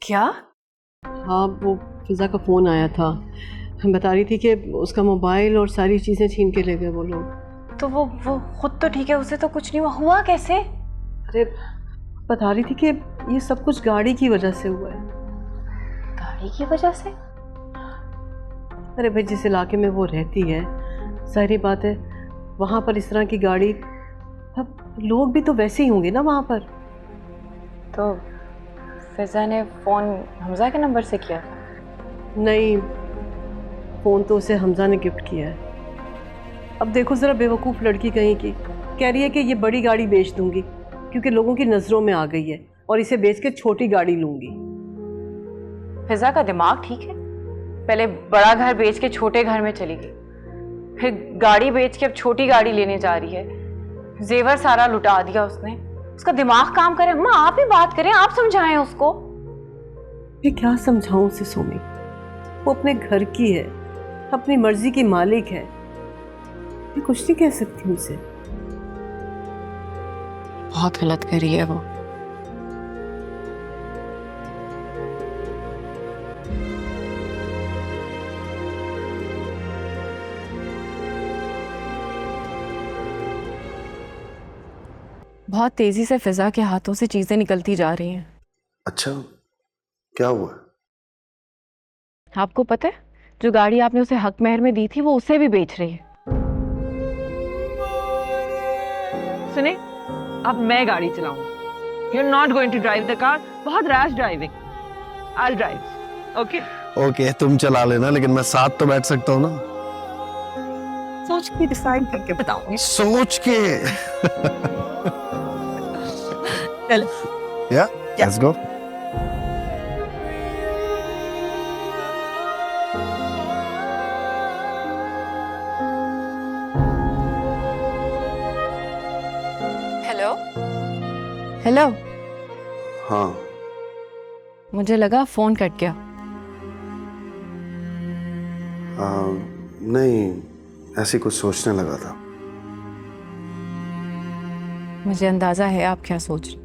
क्या? हाँ, वो फिजा का फ़ोन आया था। हम बता रही थी कि उसका मोबाइल और सारी चीज़ें छीन के ले गए वो लोग। तो वो खुद तो ठीक है, उसे तो कुछ नहीं हुआ। हुआ कैसे? अरे बता रही थी कि ये सब कुछ गाड़ी की वजह से हुआ है। गाड़ी की वजह से? अरे भाई, जिस इलाके में वो रहती है, सारी बात है वहाँ पर इस तरह की गाड़ी, अब लोग भी तो वैसे ही होंगे ना वहाँ पर। तो फिजा ने फ़ोन हमजा के नंबर से किया? नहीं, फ़ोन तो उसे हमजा ने गिफ्ट किया है। अब देखो ज़रा, बेवकूफ़ लड़की कहीं की कह रही है कि ये बड़ी गाड़ी बेच दूंगी क्योंकि लोगों की नज़रों में आ गई है, और इसे बेच के छोटी गाड़ी लूंगी। फिजा का दिमाग ठीक है? पहले बड़ा घर बेच के छोटे घर में चली गई, फिर गाड़ी बेच के अब छोटी गाड़ी लेने जा रही है। जेवर सारा लुटा दिया उसने। उसका दिमाग काम करे। अम्मा आप ही बात करें, आप समझाएं उसको। मैं क्या समझाऊं उसे सोमी? वो अपने घर की है, अपनी मर्जी की मालिक है, मैं कुछ नहीं कह सकती उनसे। बहुत गलत करी है वो। बहुत तेजी से फिजा के हाथों से चीजें निकलती जा रही हैं। अच्छा, क्या हुआ? आपको पता है, जो गाड़ी आपने उसे हक महर में दी थी वो उसे भी बेच रही है। सुने, अब मैं गाड़ी चलाऊंगी। You're not going to drive the car. बहुत rash driving. I'll drive. Okay? Okay, तुम चला लेना, लेकिन मैं साथ तो बैठ सकता हूँ ना। सोच के डिसाइड करके बताऊंगी। सोच के। चल। Yeah, let's go. Hello hello. हाँ, मुझे लगा फोन कट गया। नहीं, ऐसी कुछ सोचने लगा था। मुझे अंदाजा है आप क्या सोच रहे।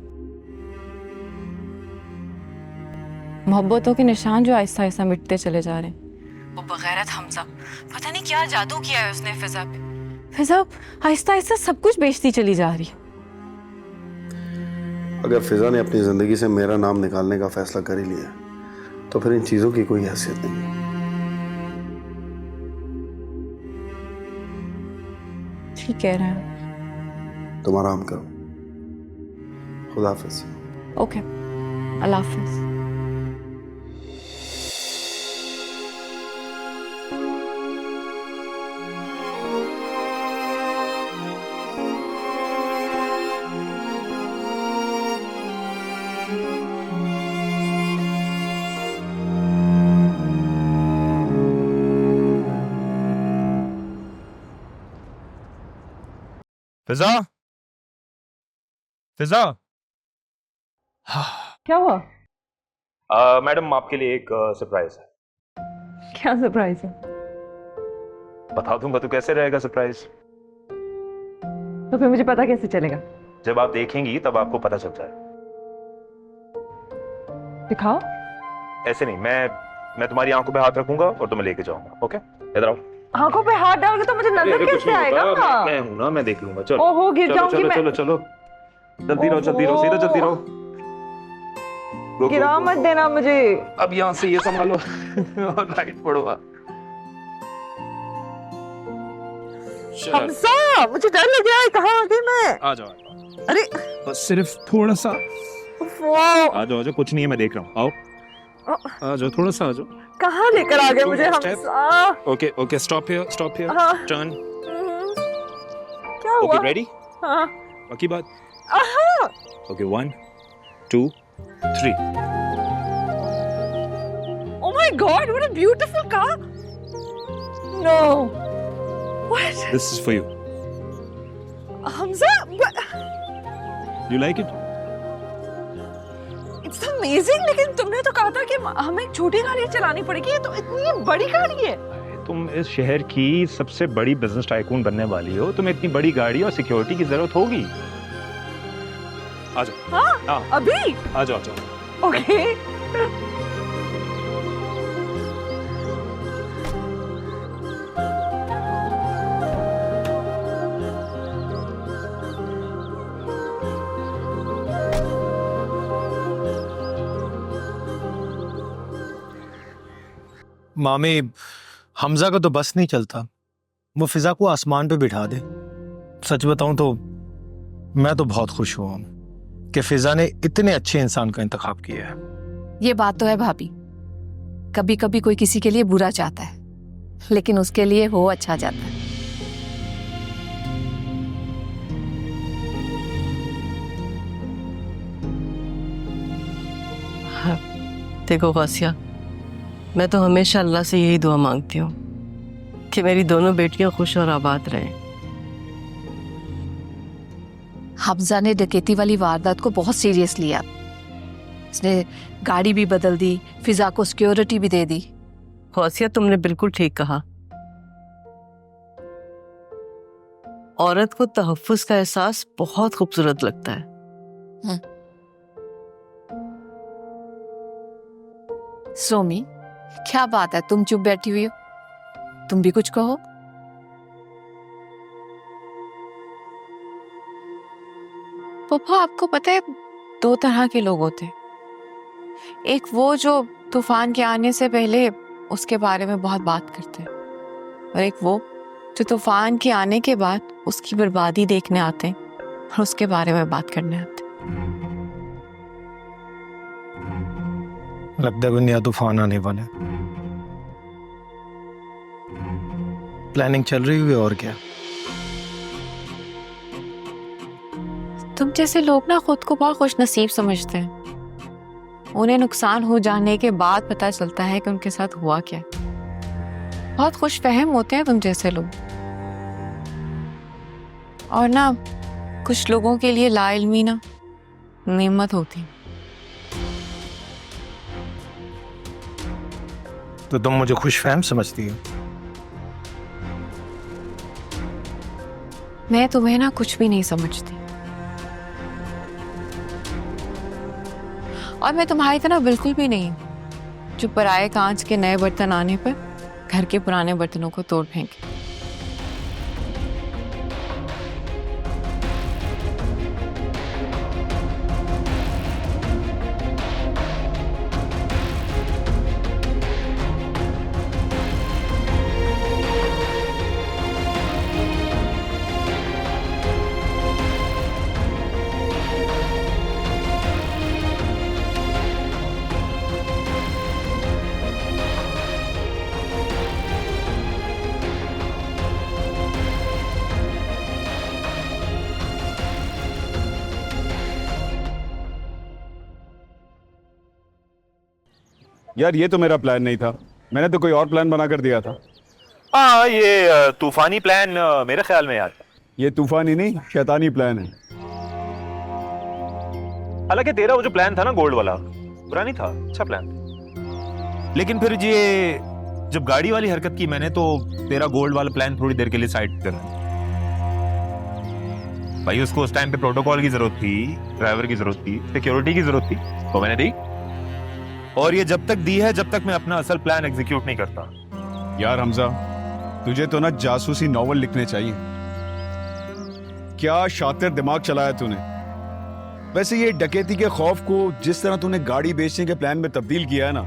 मोहब्बतों के निशान जो आहिस्ता आहिस्ता मिटते चले जा रहे हैं। वो बगैरत हमजा, पता नहीं क्या जादू किया है उसने फिजा पे। फिजा आहिस्ता आहिस्ता सब कुछ बेचती चली जा रही है। अगर फिजा ने अपनी जिंदगी से मेरा नाम निकालने का फैसला कर ही लिया, तो फिर इन चीजों की कोई हैसियत नहीं है। ठीक कह रहे हैं। तुम आराम करो। खुदा हाफिज। ओके, अल्लाह हाफिज। फिजा, फिजा। क्या हुआ? मैडम, आपके लिए एक सरप्राइज है। क्या सरप्राइज है? बता दूंगा तो कैसे रहेगा सरप्राइज? तो फिर मुझे पता कैसे चलेगा? जब आप देखेंगी तब आपको पता चल जाए। दिखाओ। ऐसे नहीं, मैं तुम्हारी आंखों पे हाथ रखूंगा और तुम्हें लेके जाऊंगा। ओके, इधर आओ। आंखों पे हाथ डालोगे तो मुझे नजर कैसे आएगा? मैं हूं ना, मैं देख लूंगा। चलो। ओहो, गिर जाऊंगी मैं। चलो चलो, जल्दी रहो, जल्दी रहो, सीधा जल्दी रहो। गिरा मत देना मुझे। अब यहाँ से ये संभालो और राइट पढ़ो। हमजा, मुझे डर लग रहा है। कहाँ आ गई मैं? आ जाओ। अरे बस सिर्फ थोड़ा सा। वो आ जाओ, कुछ नहीं है, मैं देख रहा हूँ। आओ, आ जाओ, थोड़ा सा आ जाओ। कहाँ लेकर आ गए मुझे हमजा? ओके, स्टॉप हियर, हाँ। टर्न। क्या हुआ? Okay, ready? हाँ। बाकी बात। Okay, 1 2 3। Oh my God, what a beautiful car! No. What? This is for you. Hamza, but You like it? it's amazing. लेकिन तुमने तो कहा था कि हमें एक छोटी गाड़ी चलानी पड़ेगी। ये तो इतनी बड़ी गाड़ी है। तुम इस शहर की सबसे बड़ी बिजनेस टाइकून बनने वाली हो, तुम्हें इतनी बड़ी गाड़ी और सिक्योरिटी की जरूरत होगी। आ जाओ। हाँ? अभी? आ जाओ। Okay. मामी, हमजा का तो बस नहीं चलता, वो फिजा को आसमान पे बिठा दे। सच बताऊं तो मैं तो बहुत खुश हुआ हूं कि फिजा ने इतने अच्छे इंसान का इंतखाब किया है। ये बात तो है भाभी, कभी कभी कोई किसी के लिए बुरा चाहता है, लेकिन उसके लिए वो अच्छा जाता है। देखो गौसिया, मैं तो हमेशा अल्लाह से यही दुआ मांगती हूँ कि मेरी दोनों बेटियां खुश और आबाद रहें। हमजा ने डकैती वाली वारदात को बहुत सीरियस लिया। उसने गाड़ी भी बदल दी, फिजा को सिक्योरिटी भी दे दी। गौसिया, तुमने बिल्कुल ठीक कहा। औरत को तहफ्फुज़ का एहसास बहुत खूबसूरत लगता है। सोमी, क्या बात है, तुम चुप बैठी हुई हो? तुम भी कुछ कहो। पापा, आपको पता है, दो तरह के लोग होते हैं। एक वो जो तूफान के आने से पहले उसके बारे में बहुत बात करते हैं, और एक वो जो तूफान के आने के बाद उसकी बर्बादी देखने आते हैं और उसके बारे में बात करने आते हैं। लगता है कोई नया तूफान आने वाला है। प्लानिंग चल रही हुई, और क्या। तुम जैसे लोग ना खुद को बहुत खुश नसीब समझते हैं। उन्हें नुकसान हो जाने के बाद पता चलता है कि उनके साथ हुआ क्या है। बहुत खुश फहम होते हैं तुम जैसे लोग। और ना, कुछ लोगों के लिए लाइल्मी ना नेमत होती। तो तुम मुझे खुशफहम समझती हो? मैं तुम्हें ना कुछ भी नहीं समझती, और मैं तुम्हारी तरह बिल्कुल भी नहीं जो पराये कांच के नए बर्तन आने पर घर के पुराने बर्तनों को तोड़ फेंके। यार, ये तो मेरा प्लान नहीं था। मैंने तो कोई और प्लान बना कर दिया था। हाँ, ये तूफानी प्लान मेरे ख्याल में यार। ये तूफानी नहीं, शैतानी प्लान है। हालांकि तेरा वो जो प्लान था ना, गोल्ड वाला, बुरा नहीं था, अच्छा प्लान था। लेकिन फिर ये जब गाड़ी वाली हरकत की मैंने, तो तेरा गोल्ड वाला प्लान थोड़ी देर के लिए साइड कर दिया। भाई, उसको उस टाइम पे प्रोटोकॉल की जरूरत थी, ड्राइवर की जरूरत थी, सिक्योरिटी की जरूरत थी, तो मैंने दी। और ये जब तक दी है, जब तक मैं अपना असल प्लान एग्जीक्यूट नहीं करता। यार हमजा, तुझे तो ना जासूसी नॉवल लिखने चाहिए। क्या शातिर दिमाग चलाया तूने। वैसे ये डकैती के खौफ को जिस तरह तूने गाड़ी बेचने के प्लान में तब्दील किया है ना,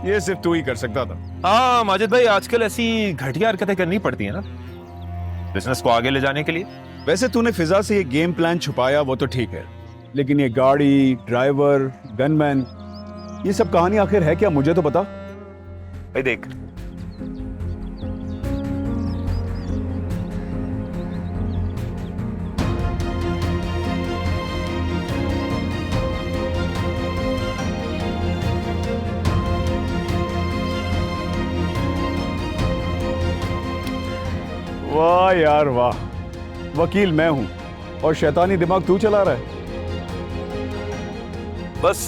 ये सिर्फ तू ही कर सकता था। हाँ माजिद भाई, आजकल ऐसी घटिया हरकतें करनी पड़ती है ना बिजनेस को आगे ले जाने के लिए। वैसे तूने फिजा से ये गेम प्लान छुपाया, वो तो ठीक है, लेकिन ये गाड़ी, ड्राइवर, गनमैन, ये सब कहानी आखिर है क्या, मुझे तो बता। भाई देख, वाह यार वाह, वकील मैं हूं और शैतानी दिमाग तू चला रहा है। बस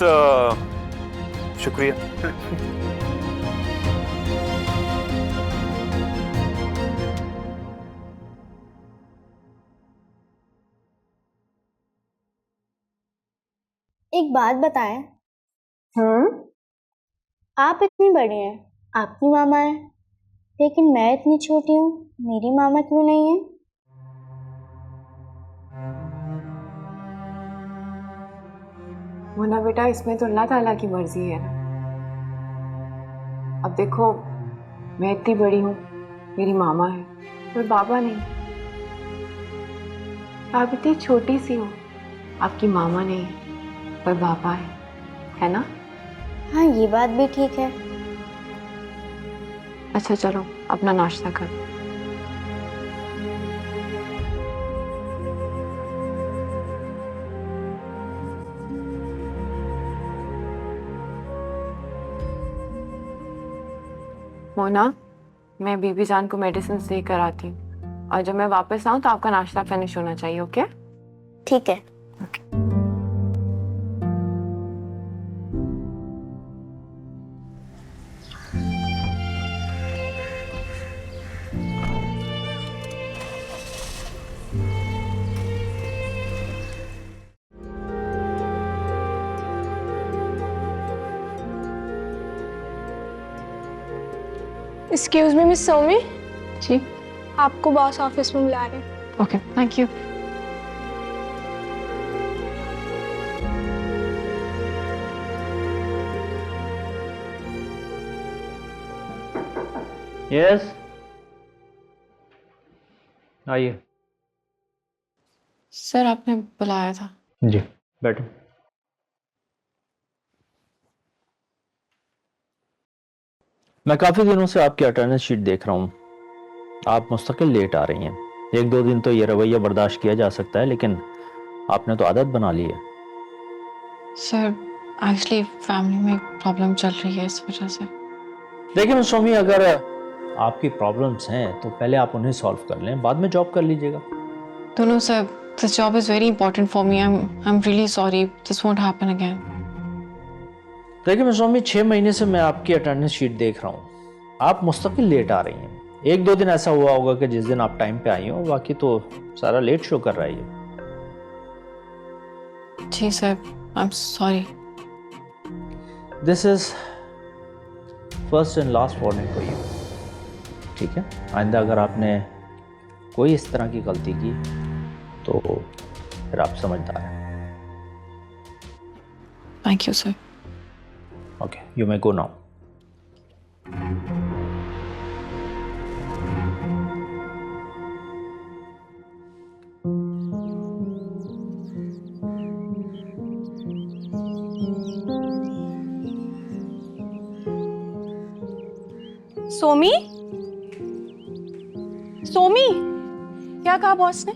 शुक्रिया। एक बात बताएं। आप इतनी बड़ी हैं, आपकी मामा है, लेकिन मैं इतनी छोटी हूँ, मेरी मामा क्यों नहीं है? मोना बेटा, इसमें तो अल्लाह ताला की मर्जी है ना। अब देखो, मैं इतनी बड़ी हूँ, मेरी मामा है, पर बाबा नहीं। आप इतनी छोटी सी हो, आपकी मामा नहीं है, पर बाबा है ना? हाँ, ये बात भी ठीक है। अच्छा चलो, अपना नाश्ता करो। मोना, मैं बीबी जान को मेडिसिन दे कर आती हूँ, और जब मैं वापस आऊँ तो आपका नाश्ता फिनिश होना चाहिए, ओके? ठीक है। एक्सक्यूज मी मिस सौमी, जी, आपको बॉस ऑफिस में बुला रहे हैं। Okay, thank you. यस, आइए। सर, आपने बुलाया था? जी, बैठो। मैं काफ़ी दिनों से आपकी अटेंडेंस शीट देख रहा हूँ। आप मुस्तकिल लेट आ रही हैं। 1-2 दिन तो ये रवैया बर्दाश्त किया जा सकता है, लेकिन आपने तो आदत बना ली है। सर, एक्चुअली फैमिली में प्रॉब्लम चल रही है, इस वजह से। देखिए मिस स्वामी, अगर आपकी प्रॉब्लम्स हैं तो पहले आप उन्हें सॉल्व कर लें, बाद में जॉब कर लीजिएगा। दोनों sir, this job is very important for me. I am really sorry, this won't happen again. देखिए मिस स्वामी, 6 महीने से मैं आपकी अटेंडेंस शीट देख रहा हूँ। आप मुस्तकिल लेट आ रही हैं। 1-2 दिन ऐसा हुआ होगा कि जिस दिन आप टाइम पे आई हो, बाकी तो सारा लेट शो कर रहा है ये। जी sir, I am sorry. This is first and last warning for you, ठीक है? आइंदा अगर आपने कोई इस तरह की गलती की तो फिर आप समझदार हैं। Thank you sir. Okay, you may go now. Somi, Somi, क्या कहा बॉस ने?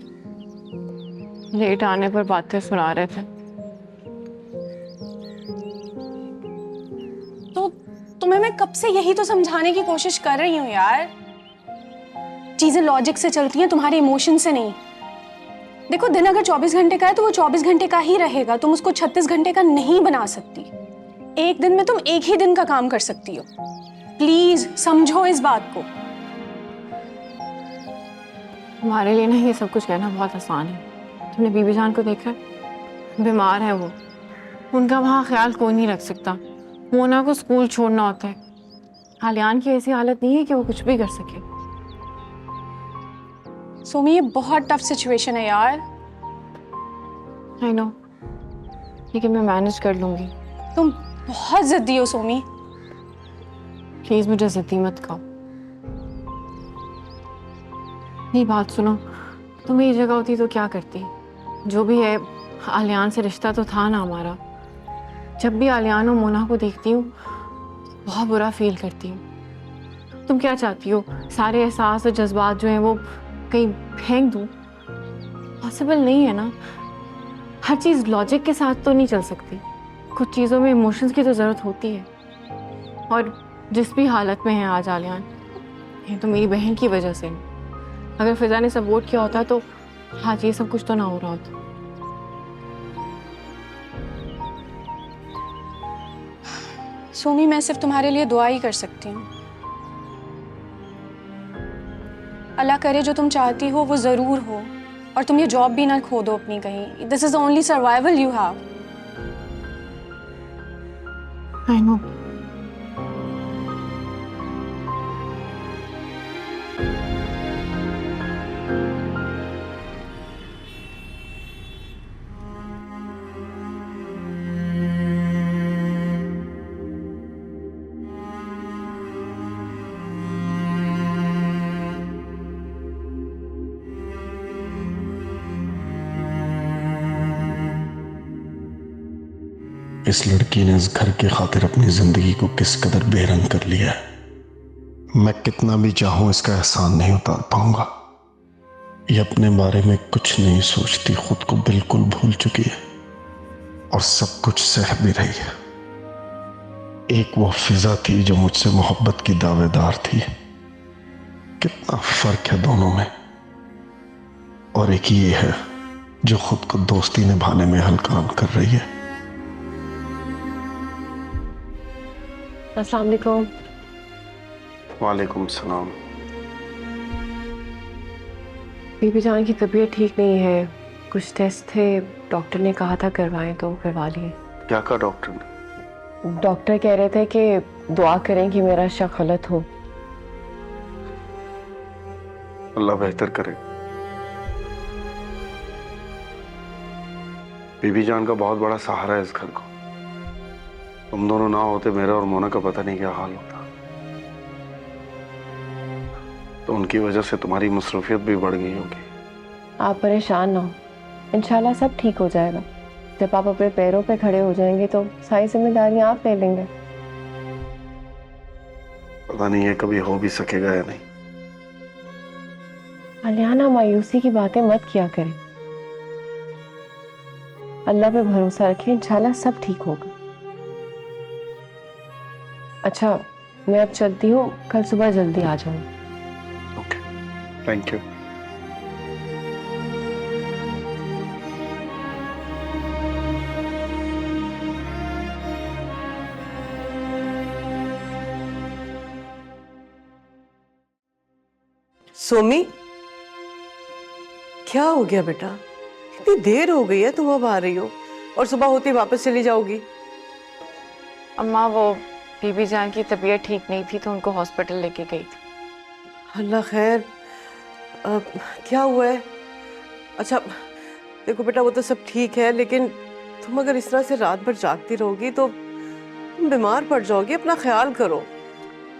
लेट आने पर बातें सुना रहे थे। तो तुम्हें मैं कब से यही तो समझाने की कोशिश कर रही हूँ यार। चीजें लॉजिक से चलती हैं, तुम्हारे इमोशन से नहीं। देखो, दिन अगर 24 घंटे का है तो वो 24 घंटे का ही रहेगा। तुम उसको 36 घंटे का नहीं बना सकती। एक दिन में तुम एक ही दिन का काम कर सकती हो। प्लीज समझो इस बात को। हमारे लिए ना ये सब कुछ कहना बहुत आसान है। तुमने बीबी जान को देखा है? बीमार है वो, उनका वहाँ ख्याल कोई नहीं रख सकता। मोना को स्कूल छोड़ना होता है। आलियान की ऐसी हालत नहीं है कि वो कुछ भी कर सके। सोमी, ये बहुत टफ सिचुएशन है यार। आई नो, लेकिन मैं मैनेज कर लूंगी। तुम बहुत जिद्दी हो सोमी। प्लीज मुझे जिद्दी मत कहो। नहीं, बात सुनो, तुम मेरी जगह होती तो क्या करती? जो भी है, आलियान से रिश्ता तो था ना हमारा। जब भी आलियान और मोना को देखती हूँ बहुत बुरा फील करती हूँ। तुम क्या चाहती हो? सारे एहसास और जज्बात जो हैं वो कहीं फेंक दूँ? पॉसिबल नहीं है ना। हर चीज़ लॉजिक के साथ तो नहीं चल सकती। कुछ चीज़ों में इमोशंस की तो ज़रूरत होती है। और जिस भी हालत में है आज आलियान, ये तो मेरी बहन की वजह से। अगर फिजा ने सपोर्ट किया होता तो आज ये सब कुछ तो ना हो रहा होता। सोमी, मैं सिर्फ तुम्हारे लिए दुआ ही कर सकती हूँ। अल्लाह करे जो तुम चाहती हो वो ज़रूर हो, और तुम ये जॉब भी ना खो दो अपनी कहीं। This is the only survival you have. I know, इस लड़की ने इस घर की खातिर अपनी जिंदगी को किस कदर बेरंग कर लिया है। मैं कितना भी चाहूं इसका एहसान नहीं उतार पाऊंगा। ये अपने बारे में कुछ नहीं सोचती, खुद को बिल्कुल भूल चुकी है और सब कुछ सह भी रही है। एक वो फिजा थी जो मुझसे मोहब्बत की दावेदार थी। कितना फर्क है दोनों में। और एक ये है जो खुद को दोस्ती निभाने में हलकान कर रही है। अस्सलाम वालेकुम। वालेकुम सलाम। बीबी जान की तबीयत ठीक नहीं है, कुछ टेस्ट थे, डॉक्टर ने कहा था करवाएं तो करवा लिए। क्या कहा डॉक्टर ने? डॉक्टर कह रहे थे कि दुआ करें कि मेरा शक गलत हो। अल्लाह बेहतर करे। बीबी जान का बहुत बड़ा सहारा है इस घर को। तुम दोनों ना होते मेरा और मोना का पता नहीं क्या हाल होता। तो उनकी वजह से तुम्हारी मसरूफियत भी बढ़ गई होगी। आप परेशान ना हो, इंशाल्लाह सब ठीक हो जाएगा। जब आप अपने पैरों पे खड़े हो जाएंगे तो सारी जिम्मेदारियां आप ले लेंगे। पता नहीं ये कभी हो भी सकेगा या नहीं। अलियाना, मायूसी की बातें मत किया करें, अल्लाह पे भरोसा रखें, इंशाल्लाह सब ठीक होगा। अच्छा, मैं अब चलती हूँ, कल सुबह जल्दी आ जाऊँ। Okay, thank you. सोमी, क्या हो गया बेटा? इतनी देर हो गई है, तुम अब आ रही हो और सुबह होती वापस चली जाओगी। अम्मा वो बीबी जान की तबीयत ठीक नहीं थी तो उनको हॉस्पिटल लेके गई थी। अल्लाह खैर। क्या हुआ है? अच्छा देखो बेटा, वो तो सब ठीक है, लेकिन तुम अगर इस तरह से रात भर जागती रहोगी तो तुम बीमार पड़ जाओगी। अपना ख्याल करो।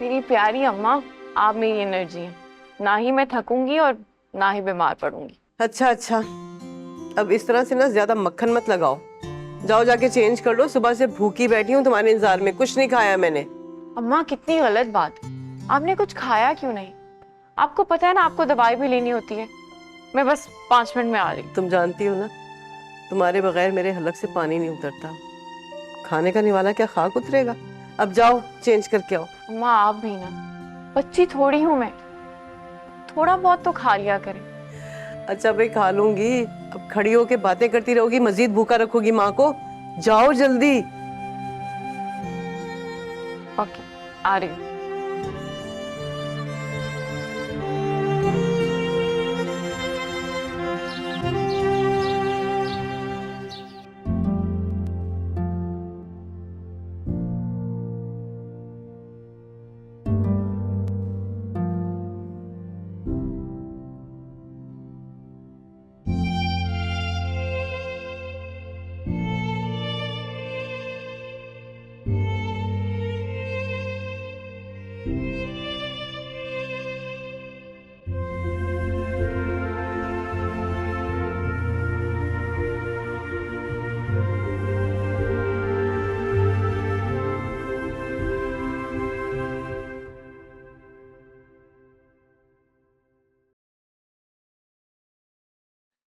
मेरी प्यारी अम्मा, आप मेरी एनर्जी हैं, ना ही मैं थकूंगी और ना ही बीमार पड़ूंगी। अच्छा अच्छा, अब इस तरह से ना ज्यादा मक्खन मत लगाओ। जाओ जाके चेंज कर लो। सुबह से भूखी बैठी हूँ तुम्हारे इंतजार में, कुछ नहीं खाया मैंने। अम्मा कितनी गलत बात, आपने कुछ खाया क्यों नहीं? आपको पता है ना आपको दवाई भी लेनी होती है। मैं बस 5 मिनट में आ रही हूँ। तुम जानती हो ना, तुम्हारे बगैर मेरे हलक से पानी नहीं उतरता। खाने का निवाला क्या खाक उतरेगा? अब जाओ चेंज करके आओ। अम्मा आप भी ना, बच्ची थोड़ी हूँ मैं, थोड़ा बहुत तो खा लिया करें। अच्छा भाई, खा लूंगी। अब खड़ी होके बातें करती रहोगी, मजीद भूखा रखोगी माँ को। जाओ जल्दी। ओके, आ रही हूँ।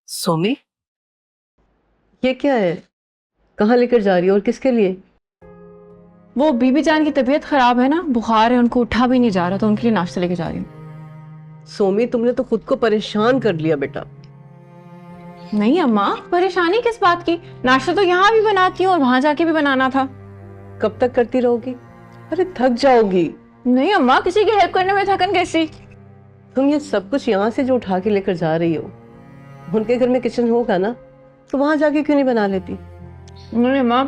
सोमी, ये क्या है? कहाँ लेकर जा रही हो और किसके लिए? वो बीबी जान की तबीयत खराब है ना, बुखार है, उनको उठा भी नहीं जा रहा, तो उनके लिए नाश्ता लेके जा रही हूँ। सोमी, तुमने तो खुद को परेशान कर लिया बेटा। नहीं अम्मा, परेशानी किस बात की? नाश्ता तो यहाँ भी बनाती हूँ और वहां जाके भी बनाना था। कब तक करती रहोगी? अरे थक जाओगी। नहीं अम्मा, किसी की हेल्प करने में थकन कैसी? तुम ये सब कुछ यहाँ से जो उठा के लेकर जा रही हो, उनके घर में किचन होगा ना, तो वहां जाके क्यों नहीं बना लेती? नहीं अम्मा,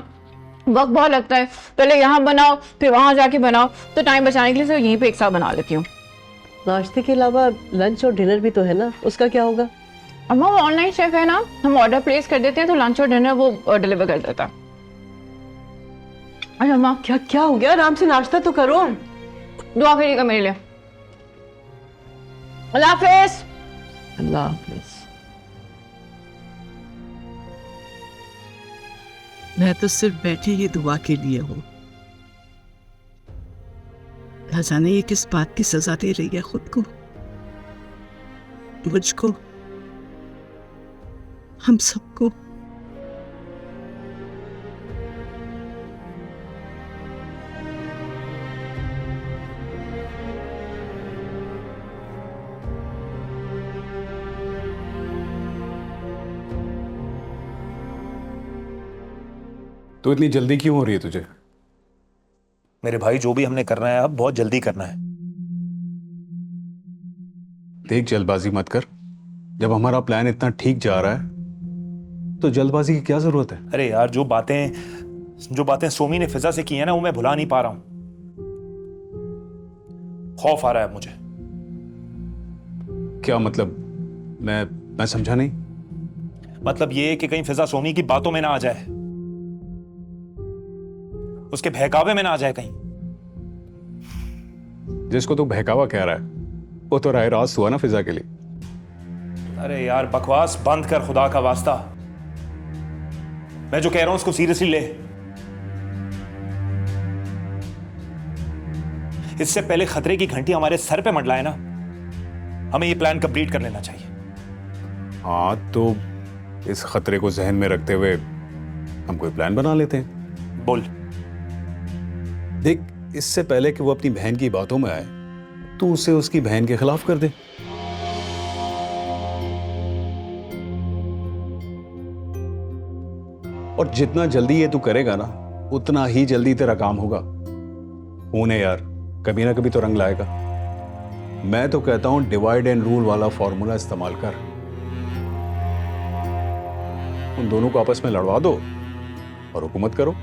वक्त बहुत लगता है, पहले यहाँ बनाओ फिर वहां जाके बनाओ, तो टाइम बचाने के लिए सिर्फ यहीं पे एक साथ बना लेती हूँ। नाश्ते के अलावा लंच और डिनर भी तो है ना, उसका क्या होगा? अम्मा वो ऑनलाइन शेफ है ना, हम ऑर्डर प्लेस कर देते हैं तो लंच और डिनर वो डिलीवर कर देता है। अरे अम्मा, क्या क्या हो गया? आराम से नाश्ता तो करो। दुआ करिएगा मेरे लिए। अल्लाह हाफिज। अल्लाह हाफिज। मैं तो सिर्फ बैठी ही दुआ के लिए हूँ। न जाने ये किस बात की सजा दे रही है खुद को, मुझको, हम सबको। तो इतनी जल्दी क्यों हो रही है तुझे? मेरे भाई, जो भी हमने करना है अब बहुत जल्दी करना है। देख, जल्दबाजी मत कर। जब हमारा प्लान इतना ठीक जा रहा है तो जल्दबाजी की क्या जरूरत है? अरे यार, जो बातें सोमी ने फिजा से की है ना, वो मैं भुला नहीं पा रहा हूं। खौफ आ रहा है मुझे। क्या मतलब? मैं समझा नहीं। मतलब ये कि कहीं फिजा सोमी की बातों में ना आ जाए, उसके बहकावे में ना आ जाए कहीं। जिसको तू बहकावा कह रहा है वो तो राय रास्त हुआ ना फिजा के लिए। अरे यार, बकवास बंद कर खुदा का वास्ता। मैं जो कह रहा हूं उसको सीरियसली ले। इससे पहले खतरे की घंटी हमारे सर पे मंडलाए ना, हमें ये प्लान कंप्लीट कर लेना चाहिए। हाँ, तो इस खतरे को जहन में रखते हुए हम कोई प्लान बना लेते हैं। बोल। देख, इससे पहले कि वो अपनी बहन की बातों में आए, तू उसे उसकी बहन के खिलाफ कर दे। और जितना जल्दी ये तू करेगा ना, उतना ही जल्दी तेरा काम होगा। होने यार, कभी ना कभी तो रंग लाएगा। मैं तो कहता हूं डिवाइड एंड रूल वाला फॉर्मूला इस्तेमाल कर। उन दोनों को आपस में लड़वा दो और हुकूमत करो।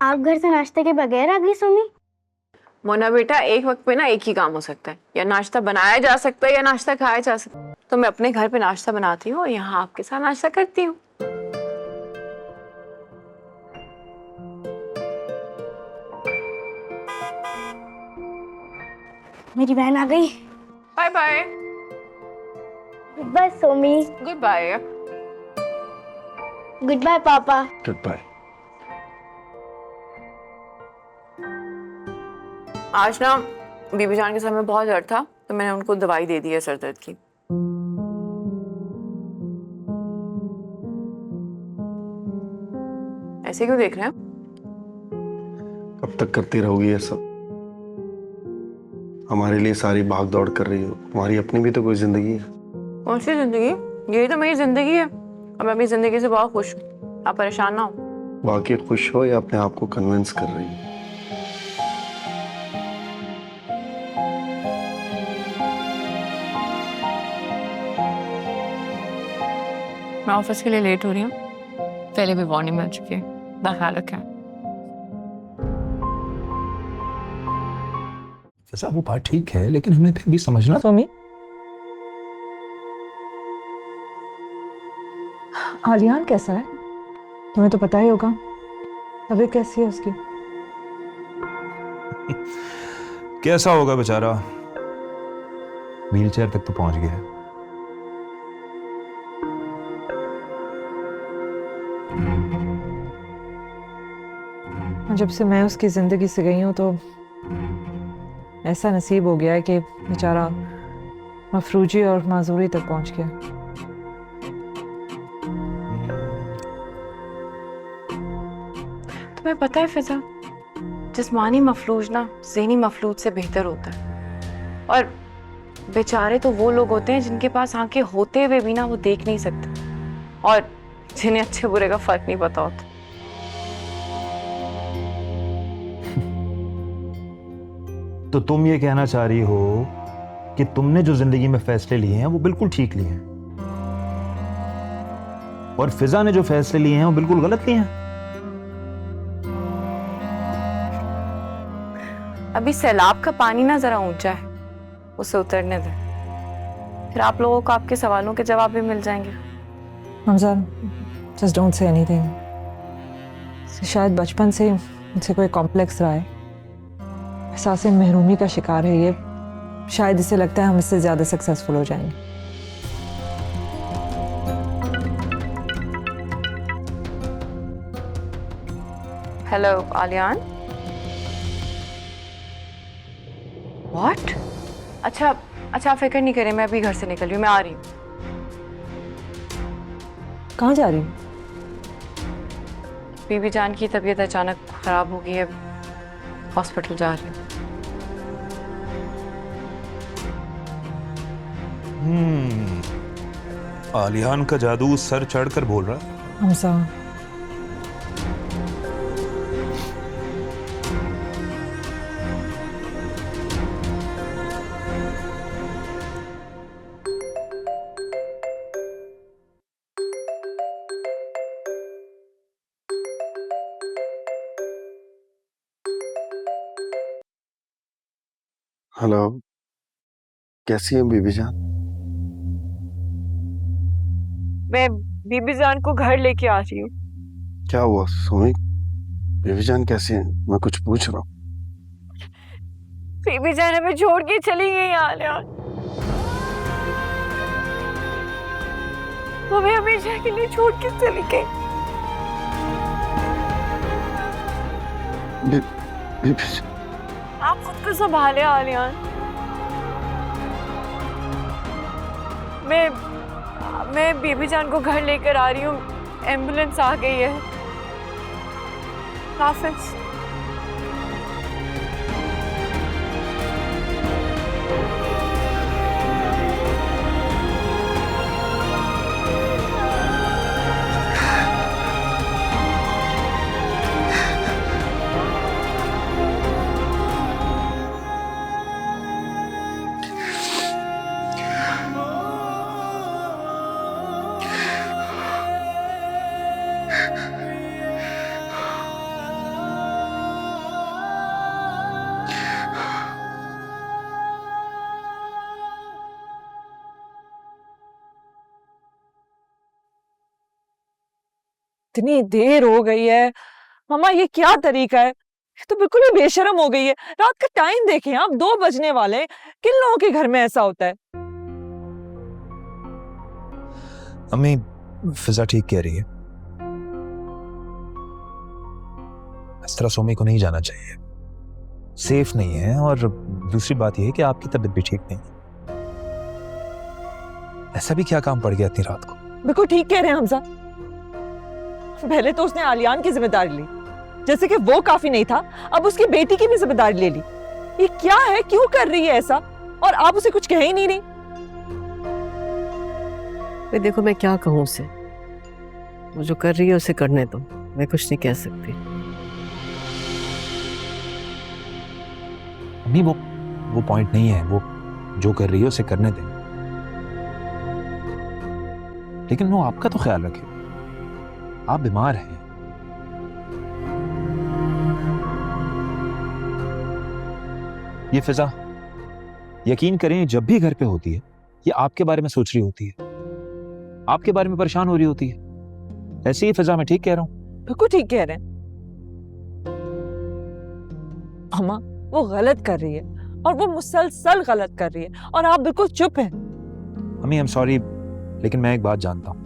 आप घर से नाश्ते के बगैर आ गई सोमी? मोना बेटा, एक वक्त पे ना एक ही काम हो सकता है, या नाश्ता बनाया जा सकता है या नाश्ता खाया जा सकता है। तो मैं अपने घर पे नाश्ता बनाती हूँ और यहाँ आपके साथ नाश्ता करती हूँ। मेरी बहन आ गई। Bye bye. Goodbye Somi. Goodbye. Goodbye पापा। Goodbye. आज ना बीबी जान के समय बहुत दर्द था, तो मैंने उनको दवाई दे दी है सर दर्द की। ऐसे क्यों देख रहे हैं? कब तक करती रहोगी ये सब? हमारे लिए सारी भाग दौड़ कर रही हो, तुम्हारी अपनी भी तो कोई जिंदगी है। कौन सी जिंदगी? यही तो मेरी जिंदगी है और मैं अपनी जिंदगी से बहुत खुश हूँ। आप परेशान ना हो। वाकई खुश हो या अपने आप को कन्विंस कर रही हो? मैं ऑफिस के लिए लेट हो रही हूँ, पहले भी वार्निंग मिल चुकी है। ख्याल रखें। जैसा वो बात ठीक है, लेकिन हमें फिर भी समझना। सोमी, आलियान कैसा है? तुम्हें तो पता ही होगा। तबीयत कैसी है उसकी? कैसा होगा बेचारा, व्हीलचेयर तक तो पहुंच गया है। जब से मैं उसकी जिंदगी से गई हूँ तो ऐसा नसीब हो गया है कि बेचारा मफरूजी और माजूरी तक पहुंच गया। तुम्हें पता है फिजा, जिस्मानी मफलूज ना ज़हनी मफलूज से बेहतर होता है। और बेचारे तो वो लोग होते हैं जिनके पास आंखें होते हुए भी ना वो देख नहीं सकते, और जिन्हें अच्छे बुरे का फर्क नहीं पता होता। तो तुम ये कहना चाह रही हो कि तुमने जो जिंदगी में फैसले लिए हैं वो बिल्कुल ठीक लिए हैं, और फिजा ने जो फैसले लिए हैं वो बिल्कुल गलत लिए हैं? अभी सैलाब का पानी ना जरा ऊंचा है, उसे उतरने दे, फिर आप लोगों को आपके सवालों के जवाब भी मिल जाएंगे। Hamza, just don't say anything. शायद बचपन से मुझसे कोई कॉम्प्लेक्स रहा है, एहसास महरूमी का शिकार है ये। शायद इसे लगता है हम इससे ज़्यादा सक्सेसफुल हो जाएंगे। हेलो आलियान। व्हाट? अच्छा अच्छा, फिक्र नहीं करें, मैं अभी घर से निकल रही हूँ, मैं आ रही हूँ। कहाँ जा रही हूँ? बीबी जान की तबीयत अचानक खराब हो गई है, हॉस्पिटल जा रही हूँ। आलियान का जादू सर चढ़कर बोल रहा है। हमसा, हेलो, कैसी है बीबी जान? मैं बीबी जान को घर लेके आ रही हूँ। क्या हुआ सुमी? बीबी जान कैसी है? मैं कुछ पूछ रहा हूँ। बीबी जान हमें छोड़ के चली गई आलियान, हमें हमेशा के लिए छोड़ के चली गई। बीबी जान, आप खुद को संभाले आलियान। मैं बीबी जान को घर लेकर आ रही हूँ, एम्बुलेंस आ गई है। हाफिज। इतनी देर हो गई है मामा, ये क्या तरीका है? ये तो बिल्कुल ही बेशरम हो गई है। रात का टाइम देखें आप, 2 बजने वाले हैं। किन लोगों के घर में ऐसा होता है? अम्मी, फिजा ठीक कह रही है। इस तरह सोमी को नहीं जाना चाहिए, सेफ नहीं है। और दूसरी बात यह है कि आपकी तबीयत भी ठीक नहीं है। ऐसा भी क्या काम पड़ गया इतनी रात को? बिल्कुल ठीक कह रहे हैं हमजा। पहले तो उसने आलियान की जिम्मेदारी ली, जैसे कि वो काफी नहीं था, अब उसकी बेटी की भी जिम्मेदारी ले ली। ये क्या है? क्यों कर रही है ऐसा? और आप उसे कुछ कह ही नहीं रही। देखो मैं क्या कहूँ उसे, वो जो कर रही है उसे करने दो, मैं कुछ नहीं कह सकती। अम्मी, वो पॉइंट नहीं है। वो जो कर रही है उसे करने दें, लेकिन वो आपका तो ख्याल रखे। आप बीमार हैं। ये फिजा, यकीन करें, जब भी घर पे होती है ये आपके बारे में सोच रही होती है, आपके बारे में परेशान हो रही होती है। ऐसे ही फिजा, मैं ठीक कह रहा हूं? बिल्कुल ठीक कह रहे हैं अम्मा, वो गलत कर रही है और वो मुसलसल गलत कर रही है और आप बिल्कुल चुप हैं। अम्मी, आई एम सॉरी, लेकिन मैं एक बात जानता हूं।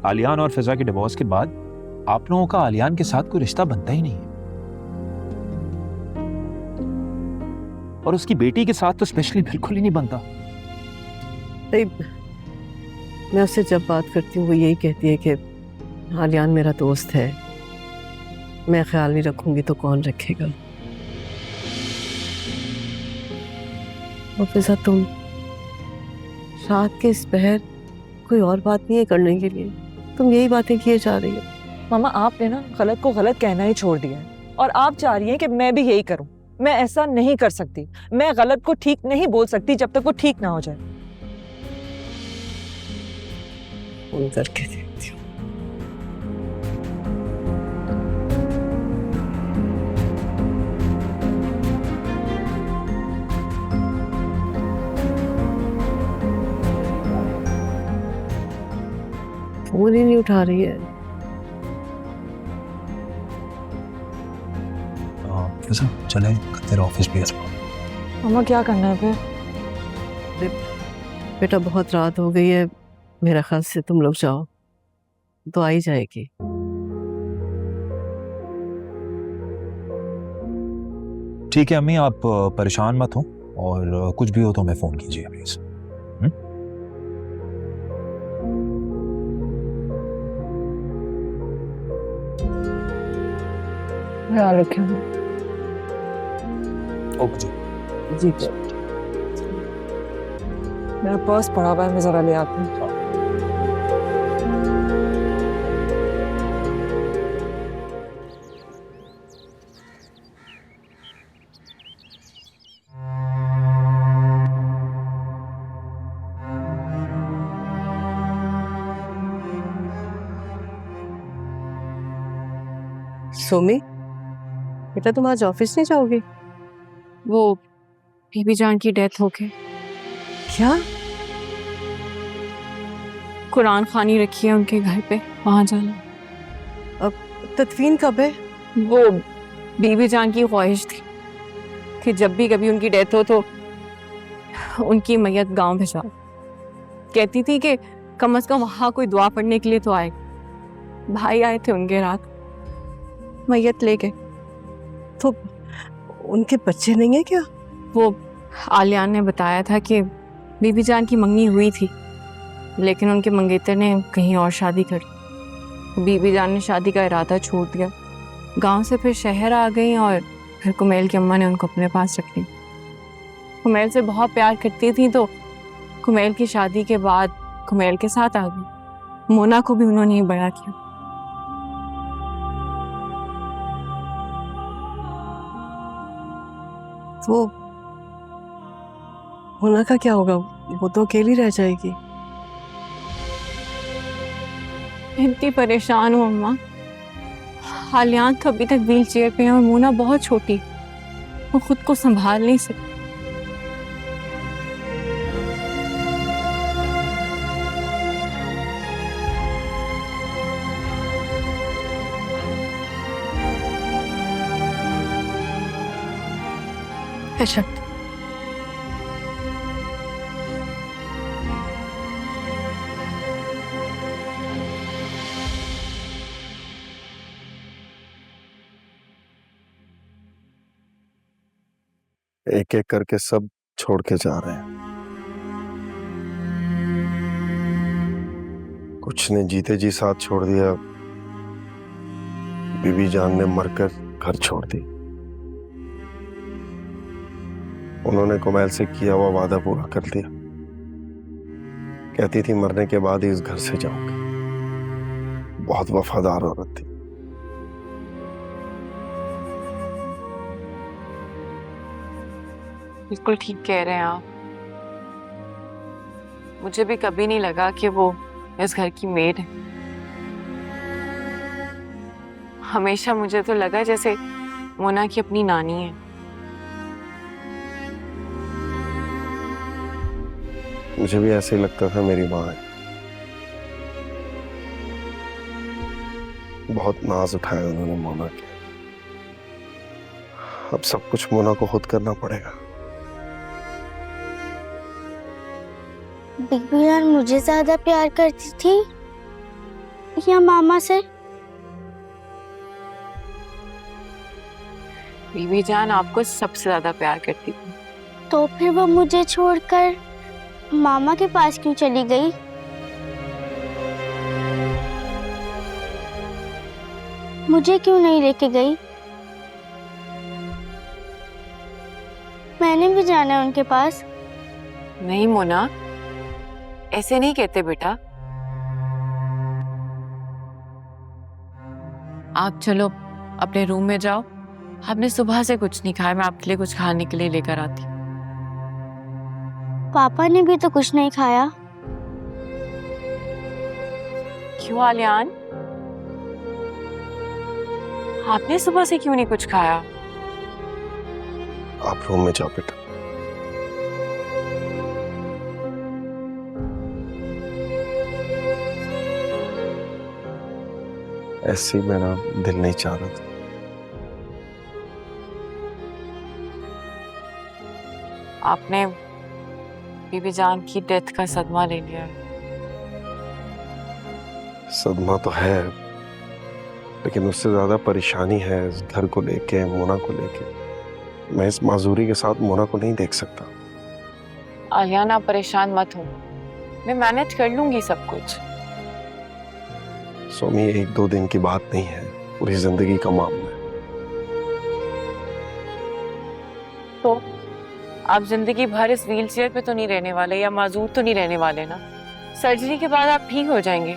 आलियान और फिजा के डिवोर्स के बाद आप लोगों का आलियान के साथ कोई रिश्ता बनता ही नहीं है, और उसकी बेटी के साथ तो स्पेशली बिल्कुल ही नहीं बनता। मैं उससे जब बात करती हूँ वो यही कहती है कि आलियान मेरा दोस्त है, मैं ख्याल नहीं रखूंगी तो कौन रखेगा। और फिजा, तुम रात के इस पहर कोई और बात नहीं है करने के लिए, तुम यही बातें किए जा रही हो। मामा, आपने ना गलत को गलत कहना ही छोड़ दिया है और आप चाह रही हैं कि मैं भी यही करूं। मैं ऐसा नहीं कर सकती। मैं गलत को ठीक नहीं बोल सकती जब तक वो ठीक ना हो जाए। फोन करके देखती हूँ। फोन ही नहीं उठा रही है। फिजा चले, तेरा ऑफिस भी है। मामा क्या करना है फिर? बेटा बहुत रात हो गई है, मेरा ख्याल से तुम लोग जाओ तो आ ही जाएगी। ठीक है अम्मी, आप परेशान मत हो, और कुछ भी हो तो हमें फोन कीजिए प्लीज। ख्याल रखें। ओके जी। जी मेरा पर्स पड़ा हुआ है, मैं जरा ले आती हूँ। सोमी, बेटा तुम आज ऑफिस नहीं जाओगे? वो बीबी जान की डेथ हो गई। क्या? कुरान खानी रखी है उनके घर पे, वहां जाना। अब तदफीन कब है? वो बीबी जान की ख्वाहिश थी कि जब भी कभी उनकी डेथ हो तो उनकी मैयत गांव भिजवा। कहती थी कि कम से कम वहां कोई दुआ पढ़ने के लिए तो आए। भाई आए थे उनके रात, मैयत ले गए। तो उनके बच्चे नहीं है क्या? वो आलियान ने बताया था कि बीबी जान की मंगनी हुई थी, लेकिन उनके मंगेतर ने कहीं और शादी कर ली। बीबी जान ने शादी का इरादा छोड़ दिया, गांव से फिर शहर आ गई और फिर कुमेल की अम्मा ने उनको अपने पास रख ली। कुमेल से बहुत प्यार करती थी, तो कुमेल की शादी के बाद कुमेल के साथ आ गई। मोना को भी उन्होंने ही बड़ा किया। तो मोना का क्या होगा? वो तो अकेली रह जाएगी। इतनी परेशान हूँ अम्मा। आलियान तो अभी तक व्हील चेयर पे है और मोना बहुत छोटी, वो खुद को संभाल नहीं सकती। अच्छा एक एक करके सब छोड़ के जा रहे हैं। कुछ ने जीते जी साथ छोड़ दिया, बीबी जान ने मरकर घर छोड़ दी। उन्होंने कुमैल से किया हुआ वादा पूरा कर दिया। कहती थी मरने के बाद ही इस घर से जाऊंगी। बहुत वफादार औरत थी। बिल्कुल ठीक कह रहे हैं आप। मुझे भी कभी नहीं लगा कि वो इस घर की मेड है। हमेशा मुझे तो लगा जैसे मोना की अपनी नानी है। मुझे भी ऐसे ही लगता था मेरी माँ है। बहुत नाज उठाया उन्होंने मोना के। अब सब कुछ मोना को खुद करना पड़ेगा। बीबी जान मुझे ज्यादा प्यार करती थी या मामा से? बीबी जान आपको सबसे ज्यादा प्यार करती थी। तो फिर वो मुझे छोड़कर मामा के पास क्यों चली गई? मुझे क्यों नहीं लेके गई? मैंने भी जाना है उनके पास। नहीं मोना, ऐसे नहीं कहते बेटा। आप चलो अपने रूम में जाओ। आपने सुबह से कुछ नहीं खाया, मैं आपके लिए कुछ खाने के लिए लेकर आती। पापा ने भी तो कुछ नहीं खाया। क्यों आलियान, आपने सुबह से क्यों नहीं कुछ खाया? आप रूम में जाओ बेटा। ऐसे ही मेरा दिल नहीं चाह रहा था। आपने बीबी जान की डेथ का सदमा ले लिया है। सदमा तो है, लेकिन उससे ज्यादा परेशानी है इस घर को लेके, मोना को लेके। मैं इस माजूरी के साथ मोना को नहीं देख सकता। आलियान, आप परेशान मत हो, मैं मैनेज कर लूंगी सब कुछ। सोमी, 1-2 दिन की बात नहीं है, पूरी जिंदगी का मामला है। तो आप जिंदगी भर इस व्हीलचेयर पे तो नहीं रहने वाले, या माजूर तो नहीं रहने वाले ना? सर्जरी के बाद आप ठीक हो जाएंगे।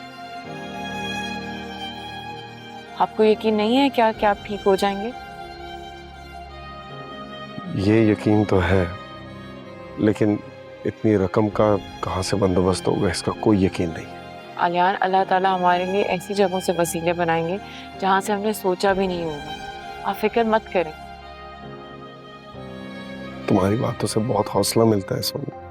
आपको यकीन नहीं है क्या कि आप ठीक हो जाएंगे? ये यकीन तो है, लेकिन इतनी रकम का कहाँ से बंदोबस्त होगा इसका कोई यकीन नहीं। आलियान, अल्लाह ताला हमारे लिए ऐसी जगहों से वसीले बनाएंगे जहां से हमने सोचा भी नहीं होगा। आप फिक्र मत करें। तुम्हारी बातों से बहुत हौसला मिलता है सोनी।